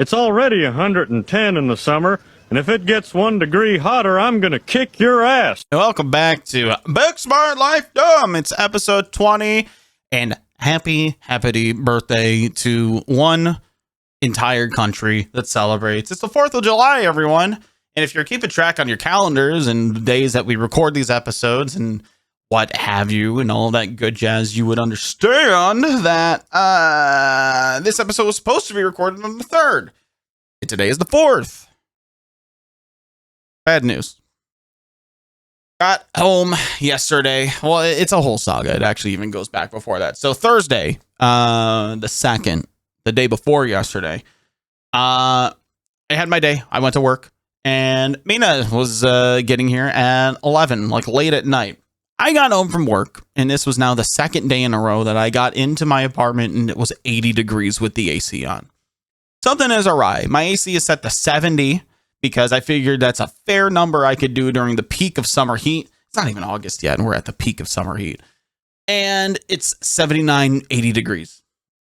It's already 110 in the summer, and if it gets 1 degree hotter, I'm gonna kick your ass. Welcome back to Book Smart Life Dumb. It's episode 20, and happy birthday to one entire country that celebrates. It's the 4th of July, everyone. And if you're keeping track on your calendars and the days that we record these episodes and what have you and all that good jazz, you would understand that this episode was supposed to be recorded on the 3rd. And today is the 4th. Bad news. Got home yesterday. Well, it's a whole saga. It actually even goes back before that. So Thursday, the 2nd, the day before yesterday, I had my day. I went to work, and Mina was getting here at 11, like late at night. I got home from work, and this was now the second day in a row that I got into my apartment, and it was 80 degrees with the AC on. Something is awry. My AC is set to 70 because I figured that's a fair number I could do during the peak of summer heat. It's not even August yet, and we're at the peak of summer heat. And it's 79, 80 degrees.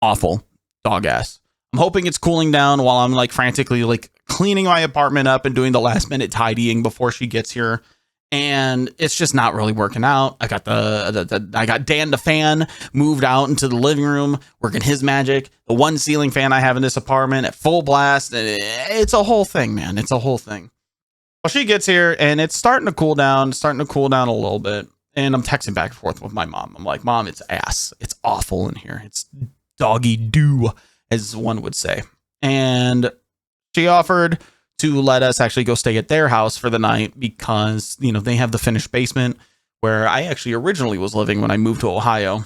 Awful. Dog ass. I'm hoping it's cooling down while I'm like frantically like cleaning my apartment up and doing the last minute tidying before she gets here. And it's just not really working out. I got I got Dan the fan moved out into the living room, working his magic. The one ceiling fan I have in this apartment at full blast. It's a whole thing, man. It's a whole thing. Well, she gets here and it's starting to cool down a little bit. And I'm texting back and forth with my mom. I'm like, Mom, it's ass. It's awful in here. It's doggy doo, as one would say. And she offered to let us actually go stay at their house for the night because, you know, they have the finished basement where I actually originally was living when I moved to Ohio.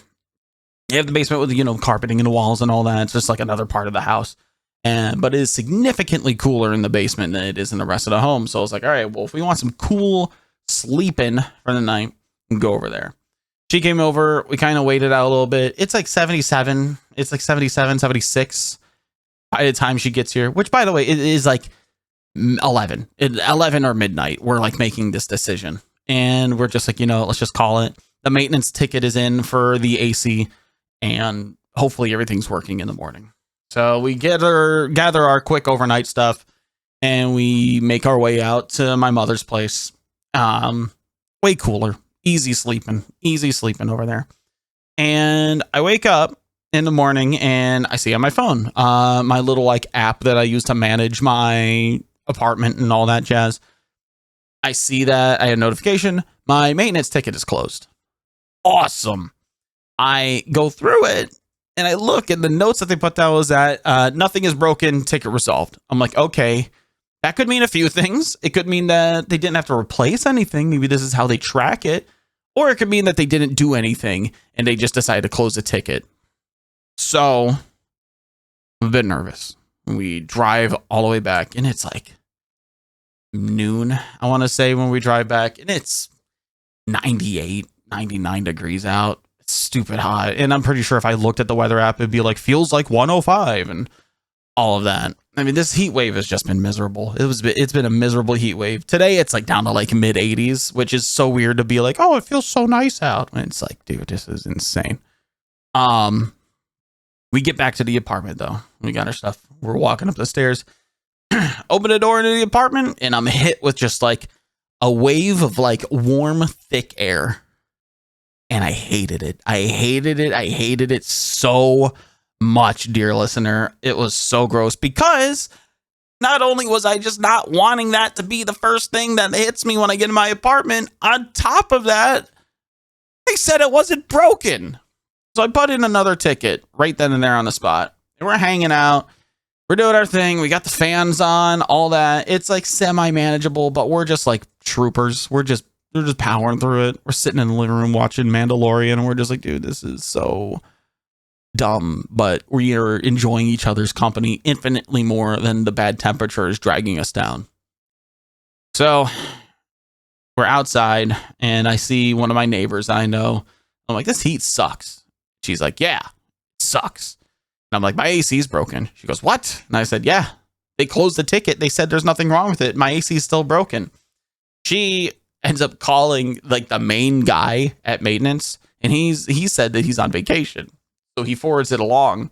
They have the basement with, you know, carpeting and the walls and all that. It's just like another part of the house. But it is significantly cooler in the basement than it is in the rest of the home. So I was like, all right, well, if we want some cool sleeping for the night, we can go over there. She came over. We kind of waited out a little bit. It's like 77. It's like 77, 76 by the time she gets here, which, by the way, it is like 11 or midnight. We're like making this decision and we're just like, you know, let's just call it. The maintenance ticket is in for the AC and hopefully everything's working in the morning. So we gather our quick overnight stuff and we make our way out to my mother's place. Way cooler, easy sleeping over there. And I wake up in the morning and I see on my phone, my little like app that I use to manage my apartment and all that jazz. I see that I had a notification. My maintenance ticket is closed. Awesome. I go through it and I look and the notes that they put down was that nothing is broken, ticket resolved. I'm like, okay, that could mean a few things. It could mean that they didn't have to replace anything. Maybe this is how they track it. Or it could mean that they didn't do anything and they just decided to close the ticket. So I'm a bit nervous. We drive all the way back and it's like noon, I want to say, when we drive back, and it's 98, 99 degrees out. It's stupid hot. And I'm pretty sure if I looked at the weather app, it'd be like, feels like 105 and all of that. I mean, this heat wave has just been miserable. It's been a miserable heat wave. Today, it's like down to like mid 80s, which is so weird to be like, oh, it feels so nice out. And it's like, dude, this is insane. We get back to the apartment though. We got our stuff. We're walking up the stairs. Open the door into the apartment and I'm hit with just like a wave of like warm, thick air. And I hated it. I hated it so much, dear listener. It was so gross because not only was I just not wanting that to be the first thing that hits me when I get in my apartment, on top of that, they said it wasn't broken. So I put in another ticket right then and there on the spot. And we're hanging out. We're doing our thing. We got the fans on, all that. It's like semi-manageable, but we're just like troopers. We're just powering through it. We're sitting in the living room watching Mandalorian, and we're just like, dude, this is so dumb. But we are enjoying each other's company infinitely more than the bad temperature is dragging us down. So we're outside, and I see one of my neighbors I know. I'm like, this heat sucks. She's like, yeah, it sucks. And I'm like, my AC is broken. She goes, what? And I said, yeah, they closed the ticket. They said there's nothing wrong with it. My AC is still broken. She ends up calling like the main guy at maintenance. And he said that he's on vacation. So he forwards it along.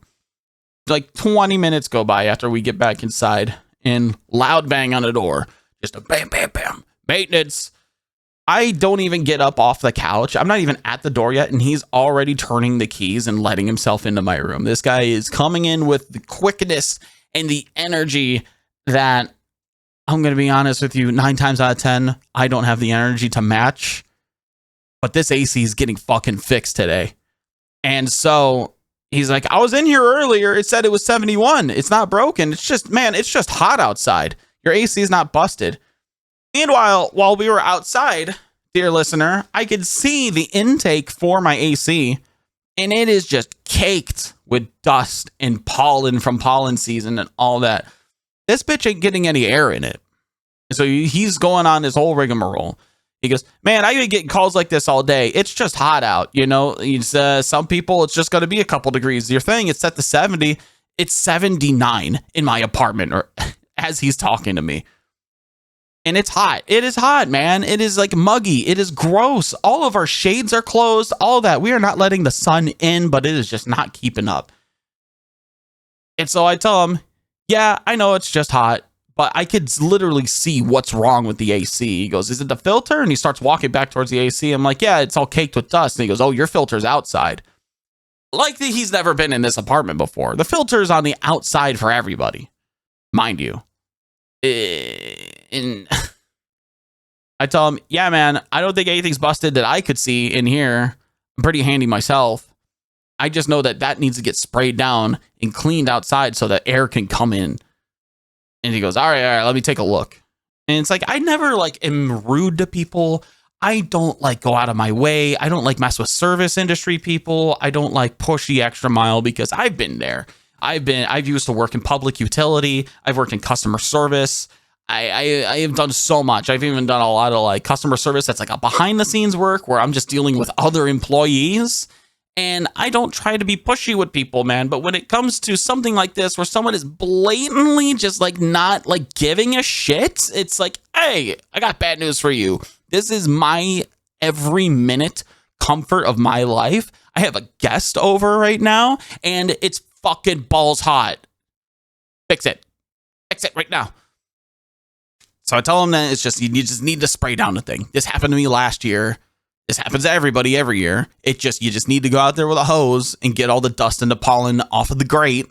Like 20 minutes go by after we get back inside and loud bang on the door. Just a bam, bam, bam. Maintenance. I don't even get up off the couch. I'm not even at the door yet, and he's already turning the keys and letting himself into my room. This guy is coming in with the quickness and the energy that, I'm going to be honest with you, 9 times out of 10, I don't have the energy to match. But this AC is getting fucking fixed today. And so he's like, I was in here earlier. It said it was 71. It's not broken. It's just, man, it's just hot outside. Your AC is not busted. Meanwhile, while we were outside, dear listener, I could see the intake for my AC, and it is just caked with dust and pollen from pollen season and all that. This bitch ain't getting any air in it. So he's going on this whole rigmarole. He goes, man, I been getting calls like this all day. It's just hot out. You know, some people, it's just going to be a couple degrees. Your thing, it's set to 70. It's 79 in my apartment, or as he's talking to me. And it's hot. It is hot, man. It is like muggy. It is gross. All of our shades are closed. All that. We are not letting the sun in, but it is just not keeping up. And so I tell him, yeah, I know it's just hot, but I could literally see what's wrong with the AC. He goes, is it the filter? And he starts walking back towards the AC. I'm like, yeah, it's all caked with dust. And he goes, oh, your filter's outside. Like he's never been in this apartment before. The filter's on the outside for everybody, mind you. And I tell him, yeah, man, I don't think anything's busted that I could see in here. I'm pretty handy myself. I just know that needs to get sprayed down and cleaned outside so that air can come in. And he goes, all right, let me take a look. And it's like, I never like am rude to people. I don't like go out of my way. I don't like mess with service industry people. I don't like push the extra mile because I've been there. I've used to work in public utility. I've worked in customer service. I have done so much. I've even done a lot of like customer service that's like a behind the scenes work where I'm just dealing with other employees. And I don't try to be pushy with people, man. But when it comes to something like this where someone is blatantly just like not like giving a shit, it's like, hey, I got bad news for you. This is my every minute comfort of my life. I have a guest over right now and it's fucking balls hot. Fix it. Fix it right now. So I tell him that it's just, you just need to spray down the thing. This happened to me last year. This happens to everybody every year. You just need to go out there with a hose and get all the dust and the pollen off of the grate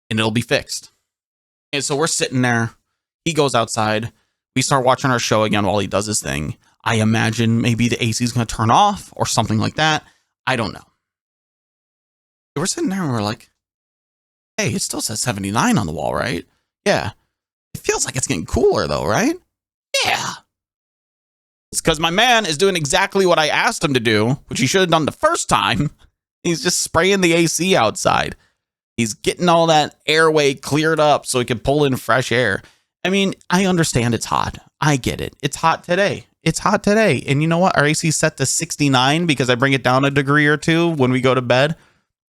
and it'll be fixed. And so we're sitting there. He goes outside. We start watching our show again while he does his thing. I imagine maybe the AC is going to turn off or something like that. I don't know. We're sitting there and we're like, hey, it still says 79 on the wall, right? Yeah. It feels like it's getting cooler though, right? Yeah. It's because my man is doing exactly what I asked him to do, which he should have done the first time. He's just spraying the AC outside. He's getting all that airway cleared up so he can pull in fresh air. I mean, I understand it's hot. I get it. It's hot today. It's hot today. And you know what? Our AC is set to 69 because I bring it down a degree or two when we go to bed.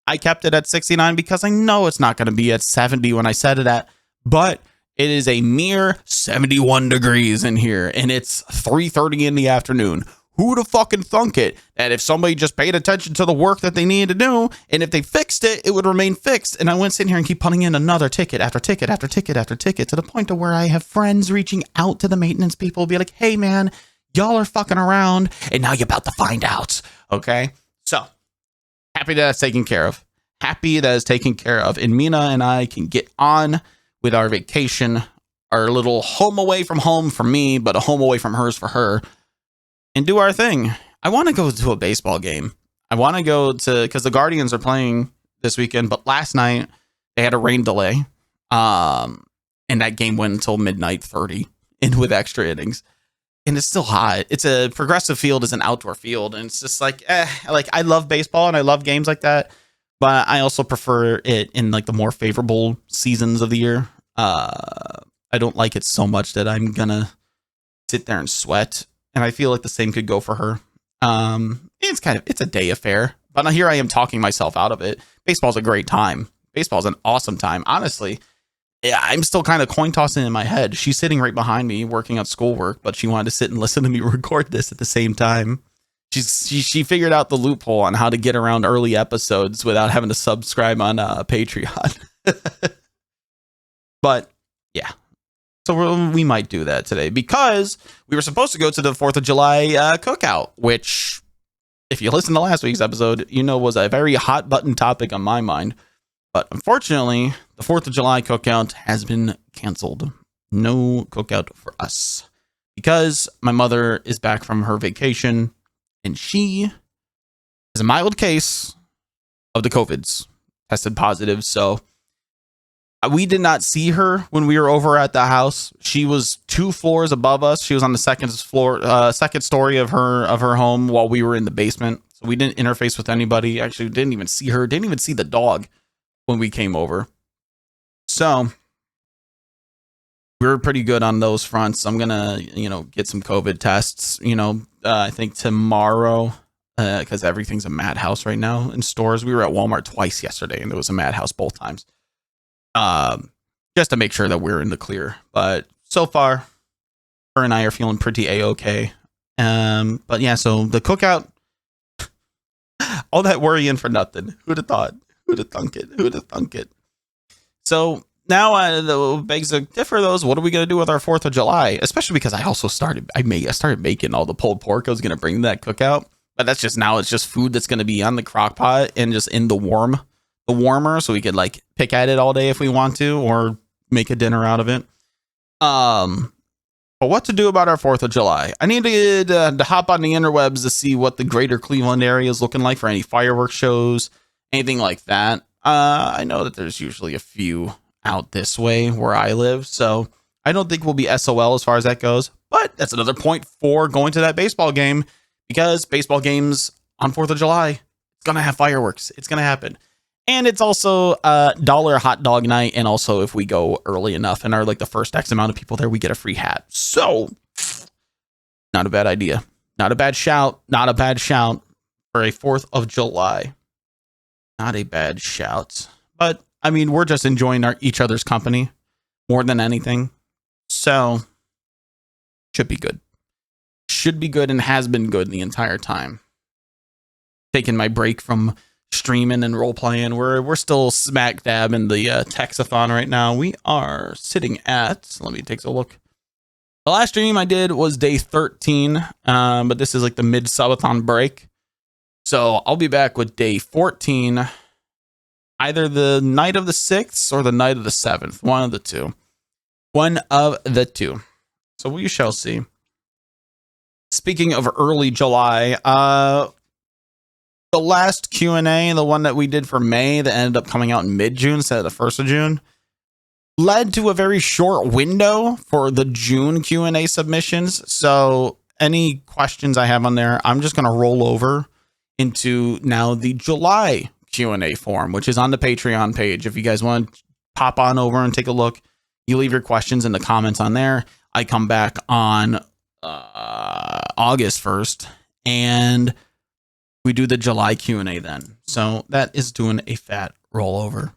I kept it at 69 because I know it's not going to be at 70 when I set it at, but it is a mere 71 degrees in here and it's 3:30 in the afternoon. Who'd have fucking thunk it that if somebody just paid attention to the work that they needed to do and if they fixed it, it would remain fixed. And I went sitting here and keep putting in another ticket after ticket after ticket after ticket to the point to where I have friends reaching out to the maintenance people, be like, hey man, y'all are fucking around and now you're about to find out. Okay. So happy that that's taken care of. Happy that it's taken care of. And Mina and I can get on with our vacation, our little home away from home for me, but a home away from hers for her, and do our thing. I want to go to a baseball game. I want to go to, because the Guardians are playing this weekend, but last night they had a rain delay. And that game went until midnight 30 and with extra innings. And it's still hot. It's a Progressive Field is an outdoor field. And it's just like, like I love baseball and I love games like that. But I also prefer it in like the more favorable seasons of the year. I don't like it so much that I'm gonna sit there and sweat. And I feel like the same could go for her. It's a day affair. But here I am talking myself out of it. Baseball's a great time. Baseball's an awesome time. Honestly, yeah, I'm still kind of coin tossing in my head. She's sitting right behind me working on schoolwork, but she wanted to sit and listen to me record this at the same time. She figured out the loophole on how to get around early episodes without having to subscribe on Patreon. But yeah, so we might do that today because we were supposed to go to the 4th of July cookout, which, if you listened to last week's episode, you know was a very hot button topic on my mind. But unfortunately, the 4th of July cookout has been canceled. No cookout for us because my mother is back from her vacation and she has a mild case of the COVIDs, tested positive. So we did not see her when we were over at the house. She was 2 floors above us. She was on the second story of her home while we were in the basement. So we didn't interface with anybody. Actually, we didn't even see her. Didn't even see the dog when we came over. So we were pretty good on those fronts. I'm gonna, get some COVID tests. I think tomorrow, because everything's a madhouse right now in stores. We were at Walmart twice yesterday, and there was a madhouse both times. Just to make sure that we're in the clear. But so far, her and I are feeling pretty a-okay. But yeah, so the cookout, all that worrying for nothing. Who'd have thought? Who'd have thunk it? So now the begs to differ those. What are we gonna do with our 4th of July? Especially because I also started making all the pulled pork. I was gonna bring that cookout, but that's just now. It's just food that's gonna be on the crock pot and just in the warmer, so we could like pick at it all day if we want to, or make a dinner out of it. But what to do about our 4th of July? I needed to hop on the interwebs to see what the greater Cleveland area is looking like for any fireworks shows, anything like that. I know that there's usually a few out this way where I live, so I don't think we'll be SOL as far as that goes. But that's another point for going to that baseball game, because baseball games on 4th of July, it's gonna have fireworks. It's gonna happen. And it's also $1 hot dog night. And also, if we go early enough and are like the first X amount of people there, we get a free hat. So, not a bad idea. Not a bad shout. Not a bad shout for a 4th of July. Not a bad shout. But, I mean, we're just enjoying each other's company more than anything. So, should be good. Should be good and has been good the entire time. Taking my break from streaming and role playing. We're still smack dab in the Texathon right now. We are sitting at, let me take a look. The last stream I did was day 13, but this is like the mid subathon break. So I'll be back with day 14, either the night of the 6th or the night of the 7th. One of the two. So we shall see. Speaking of early July, the last Q&A, the one that we did for May that ended up coming out in mid-June instead of the 1st of June, led to a very short window for the June Q&A submissions. So any questions I have on there, I'm just going to roll over into now the July Q&A form, which is on the Patreon page. If you guys want to pop on over and take a look, you leave your questions in the comments on there. I come back on August 1st, and we do the July Q&A then. So that is doing a fat rollover.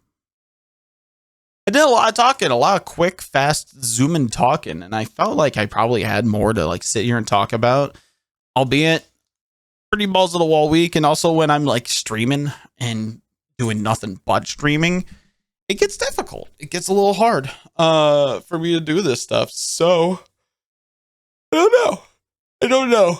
I did a lot of talking, a lot of quick, fast zooming talking, and I felt like I probably had more to like sit here and talk about, albeit pretty balls to the wall week. And also when I'm like streaming and doing nothing but streaming, it gets difficult. It gets a little hard for me to do this stuff. So I don't know.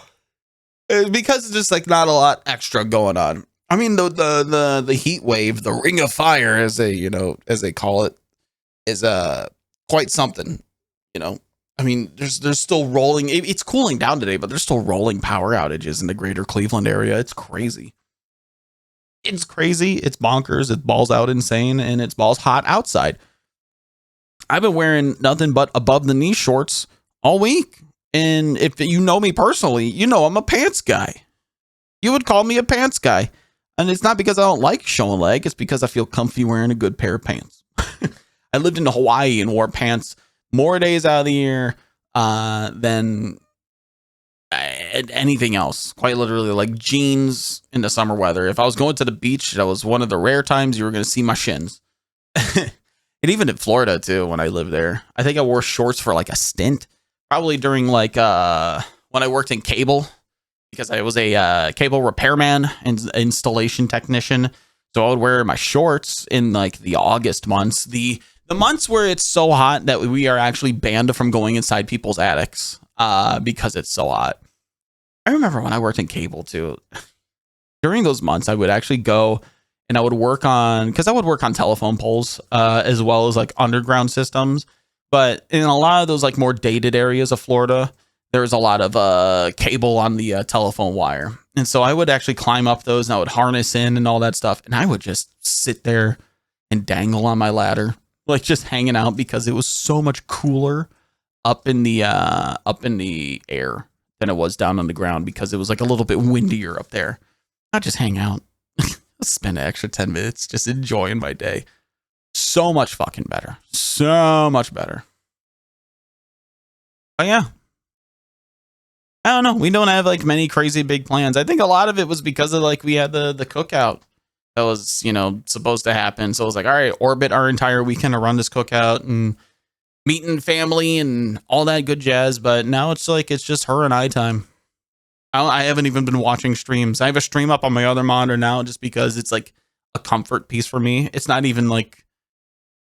Because it's just like not a lot extra going on. I mean, the heat wave, the ring of fire, as they call it, is quite something. I mean, there's still rolling. It's cooling down today, but there's still rolling power outages in the greater Cleveland area. It's crazy. It's bonkers. It's balls out insane, and it's balls hot outside. I've been wearing nothing but above the knee shorts all week. And if you know me personally, I'm a pants guy. You would call me a pants guy. And it's not because I don't like showing leg. It's because I feel comfy wearing a good pair of pants. I lived in Hawaii and wore pants more days out of the year than anything else. Quite literally, like jeans in the summer weather. If I was going to the beach, that was one of the rare times you were going to see my shins. And even in Florida, too, when I lived there. I think I wore shorts for like a stint. Probably during like when I worked in cable, because I was a cable repairman and installation technician. So I would wear my shorts in like the August months, the months where it's so hot that we are actually banned from going inside people's attics because it's so hot. I remember when I worked in cable too. During those months, I would actually go and I would work on telephone poles as well as like underground systems. But in a lot of those like more dated areas of Florida, there's a lot of cable on the telephone wire. And so I would actually climb up those and I would harness in and all that stuff. And I would just sit there and dangle on my ladder, like just hanging out because it was so much cooler up in the air than it was down on the ground because it was like a little bit windier up there. I'd just hang out, spend an extra 10 minutes just enjoying my day. So much fucking better. So much better. But yeah. I don't know. We don't have like many crazy big plans. I think a lot of it was because of like we had the cookout that was, supposed to happen. So I was like, all right, orbit our entire weekend to run this cookout and meeting family and all that good jazz. But now it's like it's just her and I time. I haven't even been watching streams. I have a stream up on my other monitor now just because it's like a comfort piece for me. It's not even like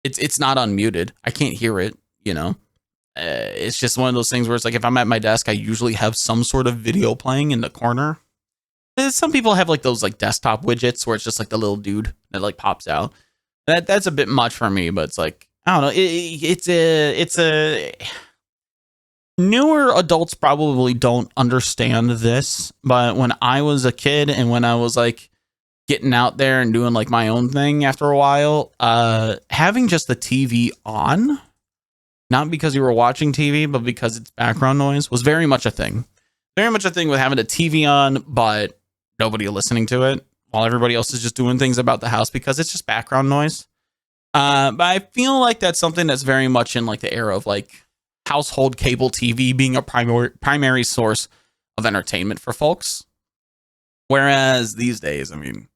it's not unmuted. I can't hear it, It's just one of those things where it's like if I'm at my desk, I usually have some sort of video playing in the corner. Some people have like those like desktop widgets where it's just like the little dude that like pops out. That's a bit much for me, but it's like I don't know. It's a newer adults probably don't understand this, but when I was a kid and when I was like getting out there and doing like my own thing after a while, having just the TV on, not because you were watching TV, but because it's background noise, was very much a thing. Very much a thing with having a TV on, but nobody listening to it while everybody else is just doing things about the house because it's just background noise. But I feel like that's something that's very much in like the era of like household cable TV being a primary source of entertainment for folks. Whereas these days, I mean,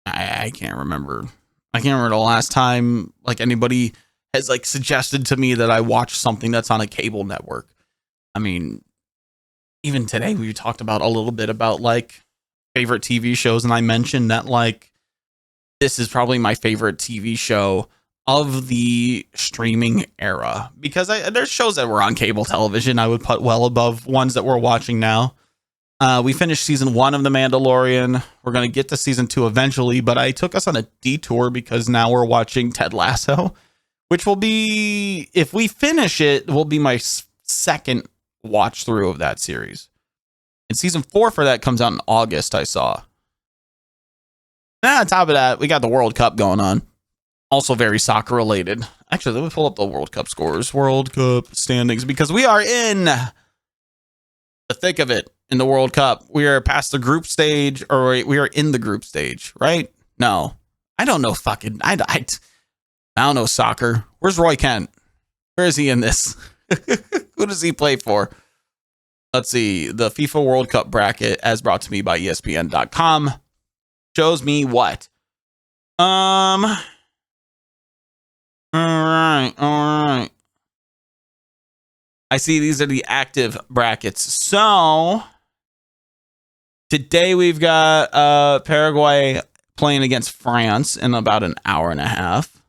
I can't remember. I can't remember the last time like anybody has like suggested to me that I watch something that's on a cable network. I mean, even today we talked about a little bit about like favorite TV shows, and I mentioned that like this is probably my favorite TV show of the streaming era because there's shows that were on cable television I would put well above ones that we're watching now. We finished season 1 of The Mandalorian. We're going to get to season 2 eventually, but I took us on a detour because now we're watching Ted Lasso, which will be, if we finish it, will be my second watch through of that series. And season 4 for that comes out in August, I saw. And on top of that, we got the World Cup going on. Also very soccer related. Actually, let me pull up the World Cup scores, World Cup standings, because we are in the thick of it in the World Cup. We are past the group stage, or we are in the group stage, right? No, I don't know. I don't know soccer. Where's Roy Kent? Where is he in this? Who does he play for? Let's see. The FIFA World Cup bracket, as brought to me by ESPN.com, shows me what? All right. I see these are the active brackets. So today we've got Paraguay playing against France in about an hour and a half.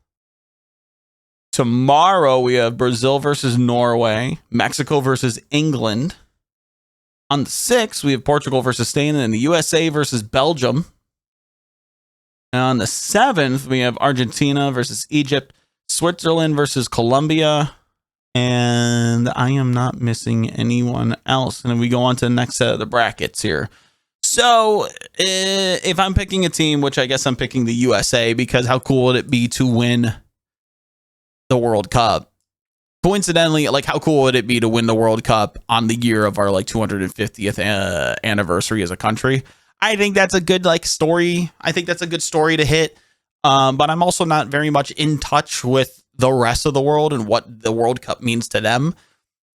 Tomorrow we have Brazil versus Norway, Mexico versus England. On the 6th, we have Portugal versus Spain and the USA versus Belgium. And on the 7th, we have Argentina versus Egypt, Switzerland versus Colombia, and I am not missing anyone else. And then we go on to the next set of the brackets here. So if I'm picking a team, which I guess I'm picking the USA, because how cool would it be to win the World Cup? Coincidentally, like how cool would it be to win the World Cup on the year of our like 250th anniversary as a country? I think that's a good like story. I think that's a good story to hit. But I'm also not very much in touch with the rest of the world and what the World Cup means to them.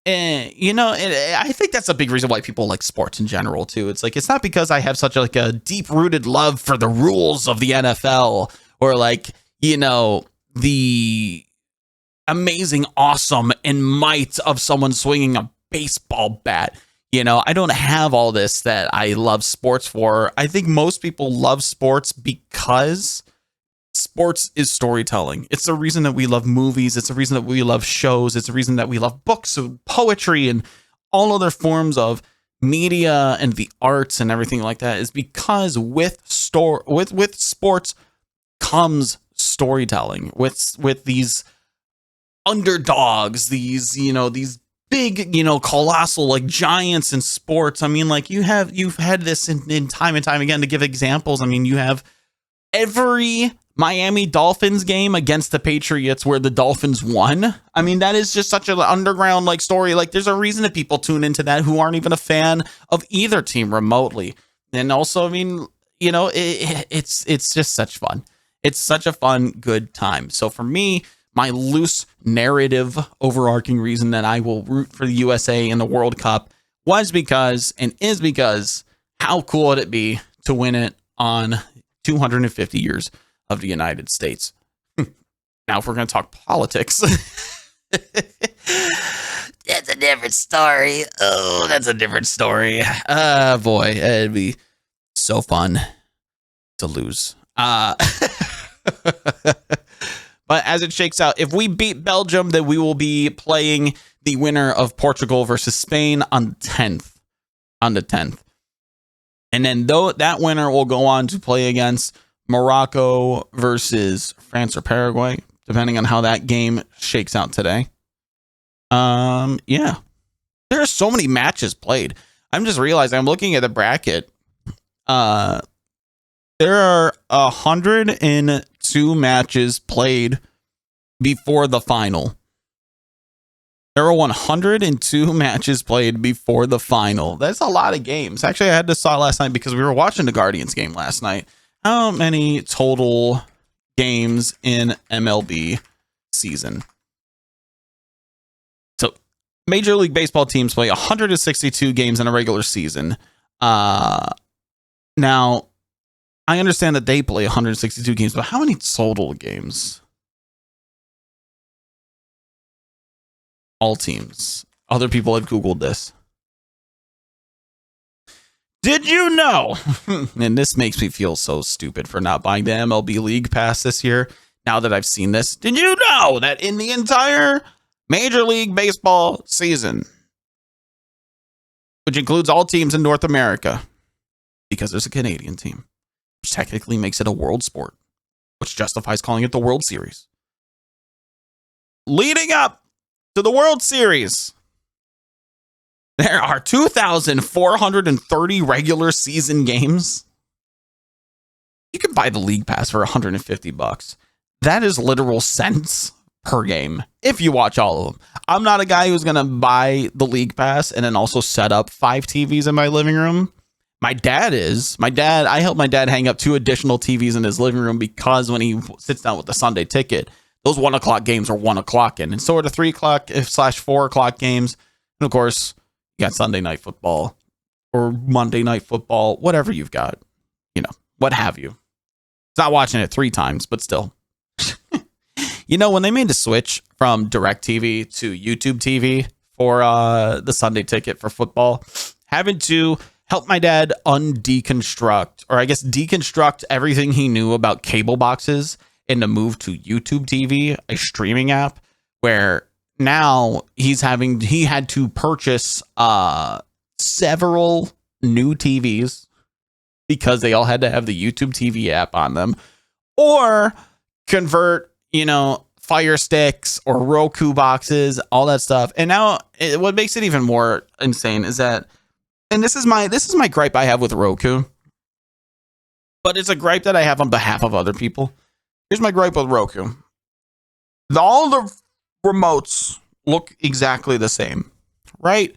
And, I think that's a big reason why people like sports in general, too. It's like, it's not because I have such like a deep rooted love for the rules of the NFL or like, the amazing, awesome and might of someone swinging a baseball bat. You know, I don't have all this that I love sports for. I think most people love sports because sports is storytelling. It's the reason that we love movies. It's the reason that we love shows. It's the reason that we love books and poetry and all other forms of media and the arts and everything like that, is because with sports comes storytelling, with these underdogs, these big, colossal, like, giants in sports. I mean, like, you've had this in time and time again. To give examples, I mean, you have every Miami Dolphins game against the Patriots where the Dolphins won. I mean, that is just such an underground, like, story. Like, there's a reason that people tune into that who aren't even a fan of either team remotely. And also, I mean, it's just such fun. It's such a fun, good time. So for me, my loose narrative overarching reason that I will root for the USA in the World Cup was because, and is because, how cool would it be to win it on 250 years of the United States? Now, if we're going to talk politics, that's a different story. Oh, that's a different story. Boy, it'd be so fun to lose. But as it shakes out, if we beat Belgium, then we will be playing the winner of Portugal versus Spain on the 10th. And then that winner will go on to play against Morocco versus France or Paraguay, depending on how that game shakes out today. Yeah. There are so many matches played. I'm just realizing, I'm looking at the bracket. There are 102 matches played before the final. There are 102 matches played before the final. That's a lot of games. Actually, I had to saw last night because we were watching the Guardians game last night. How many total games in MLB season? So, Major League Baseball teams play 162 games in a regular season. Now, I understand that they play 162 games, but how many total games? All teams. Other people have Googled this. Did you know? And this makes me feel so stupid for not buying the MLB League Pass this year. Now that I've seen this, did you know that in the entire Major League Baseball season, which includes all teams in North America, because there's a Canadian team, which technically makes it a world sport, which justifies calling it the World Series. Leading up to the World Series, there are 2,430 regular season games. You can buy the League Pass for $150. That is literal cents per game if you watch all of them. I'm not a guy who's going to buy the League Pass and then also set up 5 TVs in my living room. My dad is. I help my dad hang up 2 additional TVs in his living room because when he sits down with the Sunday ticket, those 1 o'clock games are 1 o'clock in. And so are the 3 o'clock / 4 o'clock games. And of course, you got Sunday night football or Monday night football, whatever you've got, what have you. It's not watching it 3 times, but still. When they made the switch from DirecTV to YouTube TV for the Sunday ticket for football, having to help my dad deconstruct everything he knew about cable boxes and to move to YouTube TV, a streaming app where now he had to purchase several new TVs because they all had to have the YouTube TV app on them, or convert, Fire Sticks or Roku boxes, all that stuff. And now what makes it even more insane is that, and this is my gripe I have with Roku, but it's a gripe that I have on behalf of other people. Here's my gripe with Roku. All the remotes look exactly the same, right?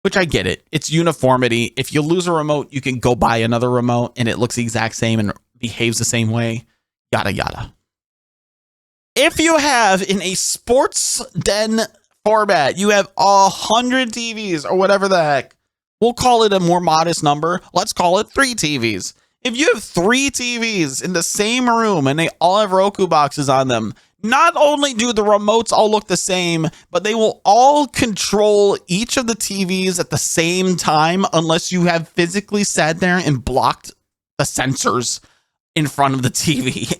Which I get it. It's uniformity. If you lose a remote, you can go buy another remote and it looks the exact same and behaves the same way. Yada, yada. If you have in a sports den format, you have 100 TVs or whatever the heck, we'll call it a more modest number. Let's call it 3 TVs. If you have 3 TVs in the same room and they all have Roku boxes on them, Not only do the remotes all look the same, but they will all control each of the TVs at the same time unless you have physically sat there and blocked the sensors in front of the TV.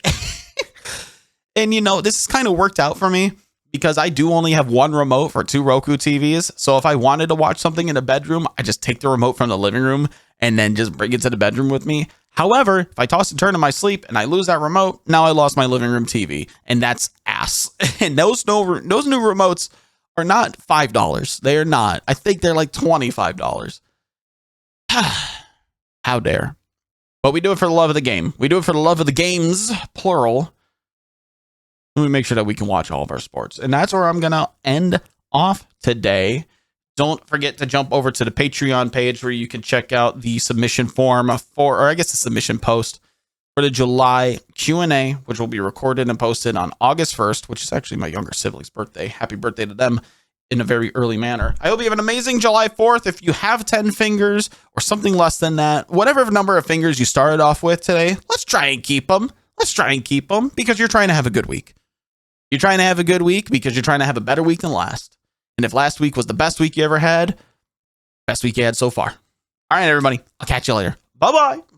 And this has kind of worked out for me because I do only have one remote for 2 Roku TVs. So if I wanted to watch something in the bedroom, I just take the remote from the living room and then just bring it to the bedroom with me. However, if I toss and turn in my sleep and I lose that remote, now I lost my living room TV, and that's ass. And those new remotes are not $5. They are not. I think they're like $25. How dare. But we do it for the love of the game. We do it for the love of the games, plural. And we make sure that we can watch all of our sports. And that's where I'm going to end off today. Don't forget to jump over to the Patreon page where you can check out the submission form the submission post for the July Q&A, which will be recorded and posted on August 1st, which is actually my younger sibling's birthday. Happy birthday to them in a very early manner. I hope you have an amazing July 4th. If you have 10 fingers or something less than that, whatever number of fingers you started off with today, let's try and keep them. Let's try and keep them because you're trying to have a good week. You're trying to have a good week because you're trying to have a better week than last. And if last week was the best week you ever had, best week you had so far. All right, everybody. I'll catch you later. Bye-bye.